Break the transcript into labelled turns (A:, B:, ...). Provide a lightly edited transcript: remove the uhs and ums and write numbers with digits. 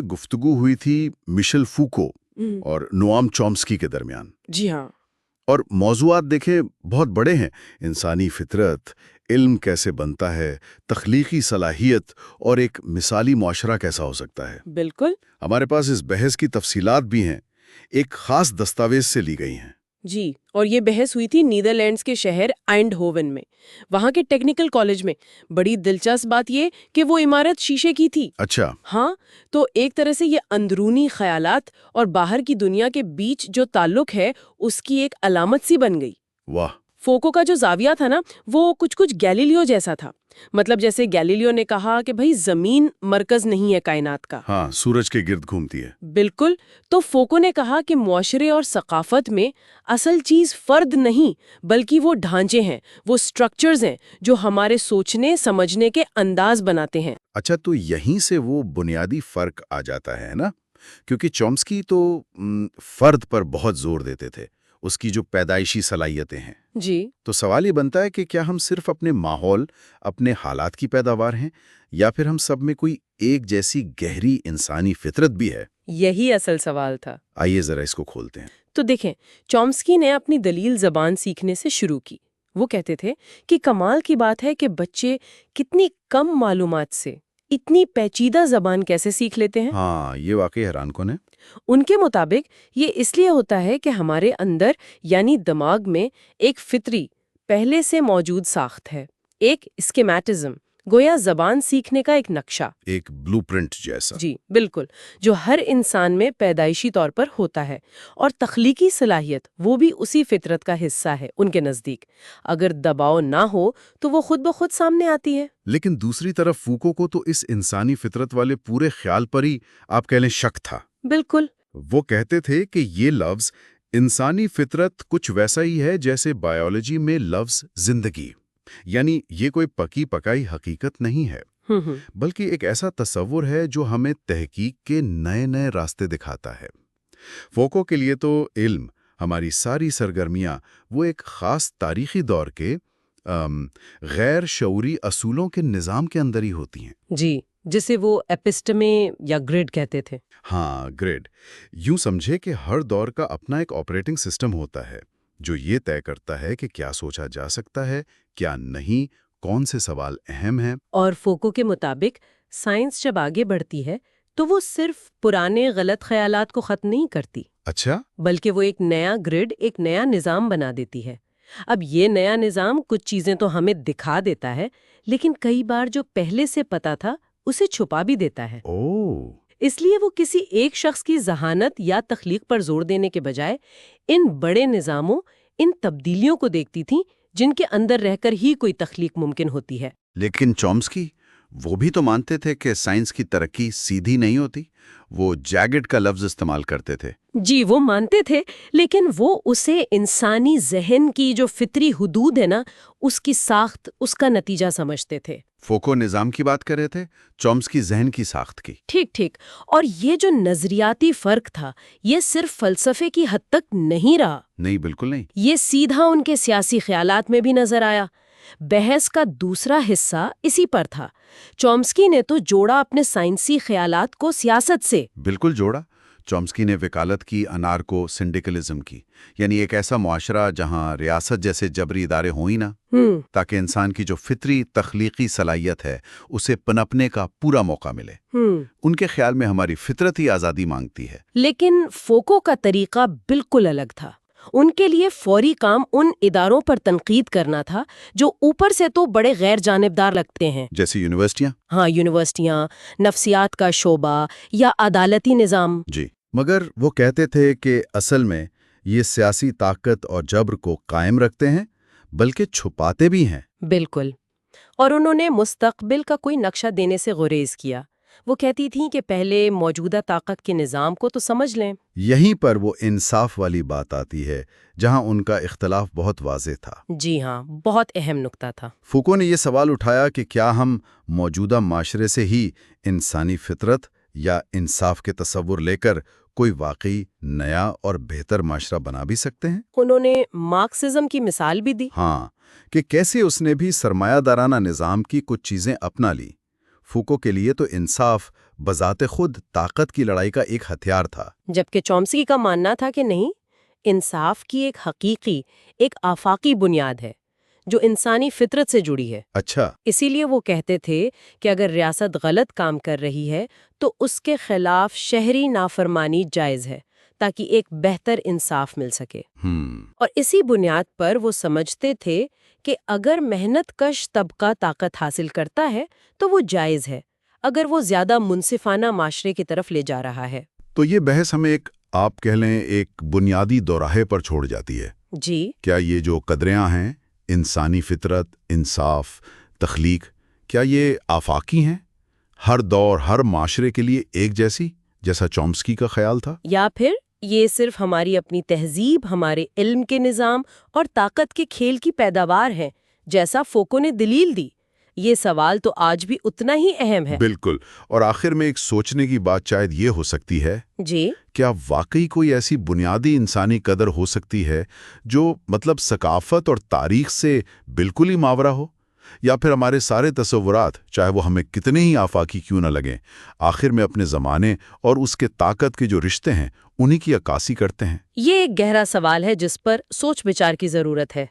A: گفتگو ہوئی تھی مشیل فوکو
B: ہم،
A: اور نوام چومسکی کے درمیان،
B: جی ہاں،
A: اور موضوعات دیکھیں بہت بڑے ہیں: انسانی فطرت، علم کیسے بنتا ہے، تخلیقی صلاحیت، اور ایک مثالی معاشرہ کیسا ہو سکتا ہے۔
B: بالکل،
A: ہمارے پاس اس بحث کی تفصیلات بھی ہیں، ایک خاص دستاویز سے لی گئی ہیں۔
B: جی، اور یہ بحث ہوئی تھی نیدرلینڈز کے شہر آئنڈ ہوون میں، وہاں کے ٹیکنیکل کالج میں۔ بڑی دلچسپ بات یہ کہ وہ عمارت شیشے کی تھی۔
A: اچھا،
B: ہاں، تو ایک طرح سے یہ اندرونی خیالات اور باہر کی دنیا کے بیچ جو تعلق ہے اس کی ایک علامت سی بن گئی۔
A: واہ،
B: فوکو کا جو زاویہ تھا نا، وہ کچھ گیلیلیو جیسا تھا۔ مطلب جیسے گیلیلیو نے کہا کہ بھئی زمین مرکز نہیں ہے کائنات کا۔
A: ہاں، سورج کے گرد گھومتی ہے۔
B: بالکل، تو فوکو نے کہا کہ معاشرے اور ثقافت میں اصل چیز فرد نہیں بلکہ وہ ڈھانچے ہیں، وہ سٹرکچرز ہیں جو ہمارے سوچنے سمجھنے کے انداز بناتے ہیں۔
A: اچھا، تو یہیں سے وہ بنیادی فرق آ جاتا ہے نا، کیونکہ چومسکی تو فرد پر بہت زور دیتے تھے، اس کی جو پیدائشی صلاحیتیں ہیں۔
B: جی،
A: تو سوال یہ بنتا ہے کہ کیا ہم صرف اپنے ماحول، اپنے حالات کی پیداوار ہیں، یا پھر ہم سب میں کوئی ایک جیسی گہری انسانی فطرت بھی ہے؟
B: یہی اصل سوال تھا۔
A: آئیے ذرا اس کو کھولتے ہیں۔
B: تو دیکھیں، چومسکی نے اپنی دلیل زبان سیکھنے سے شروع کی۔ وہ کہتے تھے کہ کمال کی بات ہے کہ بچے کتنی کم معلومات سے اتنی پیچیدہ زبان کیسے سیکھ لیتے ہیں۔
A: ہاں، یہ واقعی حیران کن ہے۔
B: ان کے مطابق یہ اس لیے ہوتا ہے کہ ہمارے اندر یعنی دماغ میں ایک فطری پہلے سے موجود ساخت ہے، ایک اسکیمیٹزم، گویا زبان سیکھنے کا ایک نقشہ۔
A: ایک بلو پرنٹ جیسا۔
B: جی بالکل، جو ہر انسان میں پیدائشی طور پر ہوتا ہے، اور تخلیقی صلاحیت وہ بھی اسی فطرت کا حصہ ہے ان کے نزدیک۔ اگر دباؤ نہ ہو تو وہ خود بخود سامنے آتی ہے۔
A: لیکن دوسری طرف فوکو کو تو اس انسانی فطرت والے پورے خیال پر ہی آپ کہہ لیں شک تھا۔
B: بالکل،
A: وہ کہتے تھے کہ یہ لفظ انسانی فطرت کچھ ویسا ہی ہے جیسے بایولوجی میں لفظ زندگی، یعنی یہ کوئی پکی پکائی حقیقت نہیں ہے، بلکہ ایک ایسا تصور ہے جو ہمیں تحقیق کے نئے نئے راستے دکھاتا ہے۔ فوکو کے لیے تو علم، ہماری ساری سرگرمیاں، وہ ایک خاص تاریخی دور کے غیر شعوری اصولوں کے نظام کے اندر ہی ہوتی ہیں۔
B: جی، جسے وہ ایپسٹمے یا گریڈ کہتے تھے۔
A: ہاں، گریڈ۔ یوں سمجھے کہ ہر دور کا اپنا ایک آپریٹنگ سسٹم ہوتا ہے جو یہ طے کرتا ہے کہ کیا سوچا جا سکتا ہے، کیا نہیں، کون سے سوال اہم ہیں۔
B: اور فوکو کے مطابق سائنس جب آگے بڑھتی ہے تو وہ صرف پرانے غلط خیالات کو ختم نہیں کرتی،
A: اچھا،
B: بلکہ وہ ایک نیا گریڈ، ایک نیا نظام بنا دیتی ہے۔ اب یہ نیا نظام کچھ چیزیں تو ہمیں دکھا دیتا ہے، لیکن کئی بار جو پہلے سے پتا تھا اسے چھپا بھی دیتا ہے۔
A: اوہ،
B: اس لیے وہ کسی ایک شخص کی ذہانت یا تخلیق پر زور دینے کے بجائے ان بڑے نظاموں، ان تبدیلیوں کو دیکھتی تھیں جن کے اندر رہ کر ہی کوئی تخلیق ممکن ہوتی ہے۔
A: لیکن چومسکی وہ بھی تو مانتے تھے کہ سائنس کی ترقی سیدھی نہیں ہوتی، وہ جیگڈ کا لفظ استعمال کرتے تھے۔
B: جی، وہ مانتے تھے، لیکن وہ اسے انسانی ذہن کی جو فطری حدود ہے نا، اس کی ساخت، اس کا نتیجہ سمجھتے تھے۔
A: فوکو نظام کی بات کر رہے تھے، چومسکی ذہن کی ساخت کی۔
B: ٹھیک، اور یہ جو نظریاتی فرق تھا یہ صرف فلسفے کی حد تک نہیں رہا،
A: نہیں، بالکل نہیں۔
B: یہ سیدھا ان کے سیاسی خیالات میں بھی نظر آیا۔ بحث کا دوسرا حصہ اسی پر تھا۔ چومسکی نے تو جوڑا اپنے سائنسی خیالات کو سیاست سے۔
A: بالکل جوڑا۔ چومسکی نے وکالت کی انارکو سنڈیکلزم کی، یعنی ایک ایسا معاشرہ جہاں ریاست جیسے جبری ادارے ہوں ہی نہ، تاکہ انسان کی جو فطری تخلیقی صلاحیت ہے اسے پنپنے کا پورا موقع ملے۔ ان کے خیال میں ہماری فطرت ہی آزادی مانگتی ہے۔
B: لیکن فوکو کا طریقہ بالکل الگ تھا۔ ان کے لیے فوری کام ان اداروں پر تنقید کرنا تھا جو اوپر سے تو بڑے غیر جانبدار لگتے ہیں،
A: جیسے یونیورسٹیاں۔
B: ہاں، یونیورسٹیاں، نفسیات کا شعبہ یا عدالتی نظام۔
A: جی، مگر وہ کہتے تھے کہ اصل میں یہ سیاسی طاقت اور جبر کو قائم رکھتے ہیں بلکہ چھپاتے بھی ہیں۔
B: بالکل، اور انہوں نے مستقبل کا کوئی نقشہ دینے سے گریز کیا۔ وہ کہتی تھیں کہ پہلے موجودہ طاقت کے نظام کو تو سمجھ لیں۔
A: یہیں پر وہ انصاف والی بات آتی ہے جہاں ان کا اختلاف بہت واضح تھا۔
B: جی ہاں، بہت اہم نکتہ تھا۔
A: فوکو نے یہ سوال اٹھایا کہ کیا ہم موجودہ معاشرے سے ہی انسانی فطرت یا انصاف کے تصور لے کر کوئی واقعی نیا اور بہتر معاشرہ بنا بھی سکتے ہیں؟
B: انہوں نے مارکسزم کی مثال بھی دی۔
A: ہاں، کہ کیسے اس نے بھی سرمایہ دارانہ نظام کی کچھ چیزیں اپنا لی۔ فوکو کے لیے تو انصاف بذات خود طاقت کی لڑائی کا ایک ہتھیار تھا۔
B: جبکہ چومسکی کا ماننا تھا کہ نہیں، انصاف کی ایک حقیقی، ایک آفاقی بنیاد ہے جو انسانی فطرت سے جڑی ہے۔
A: اچھا،
B: اسی لیے وہ کہتے تھے کہ اگر ریاست غلط کام کر رہی ہے تو اس کے خلاف شہری نافرمانی جائز ہے تاکہ ایک بہتر انصاف مل سکے۔ اور اسی بنیاد پر وہ سمجھتے تھے کہ اگر محنت کش طبقہ طاقت حاصل کرتا ہے تو وہ جائز ہے، اگر وہ زیادہ منصفانہ معاشرے کی طرف لے جا رہا ہے۔
A: تو یہ بحث ہمیں آپ کہہ لیں ایک بنیادی دوراہے پر چھوڑ جاتی ہے۔
B: جی،
A: کیا یہ جو قدریاں ہیں، انسانی فطرت، انصاف، تخلیق، کیا یہ آفاقی ہیں، ہر دور ہر معاشرے کے لیے ایک جیسی، جیسا چومسکی کا خیال تھا؟
B: یا پھر یہ صرف ہماری اپنی تہذیب، ہمارے علم کے نظام اور طاقت کے کھیل کی پیداوار ہیں، جیسا فوکو نے دلیل دی؟ یہ سوال تو آج بھی اتنا ہی اہم ہے۔
A: بالکل، اور آخر میں ایک سوچنے کی بات شاید یہ ہو سکتی ہے،
B: جی،
A: کیا واقعی کوئی ایسی بنیادی انسانی قدر ہو سکتی ہے جو ثقافت اور تاریخ سے بالکل ہی ماورا ہو؟ یا پھر ہمارے سارے تصورات، چاہے وہ ہمیں کتنے ہی آفاقی کیوں نہ لگیں، آخر میں اپنے زمانے اور اس کے طاقت کے جو رشتے ہیں انہی کی عکاسی کرتے ہیں؟
B: یہ ایک گہرا سوال ہے جس پر سوچ بچار کی ضرورت ہے۔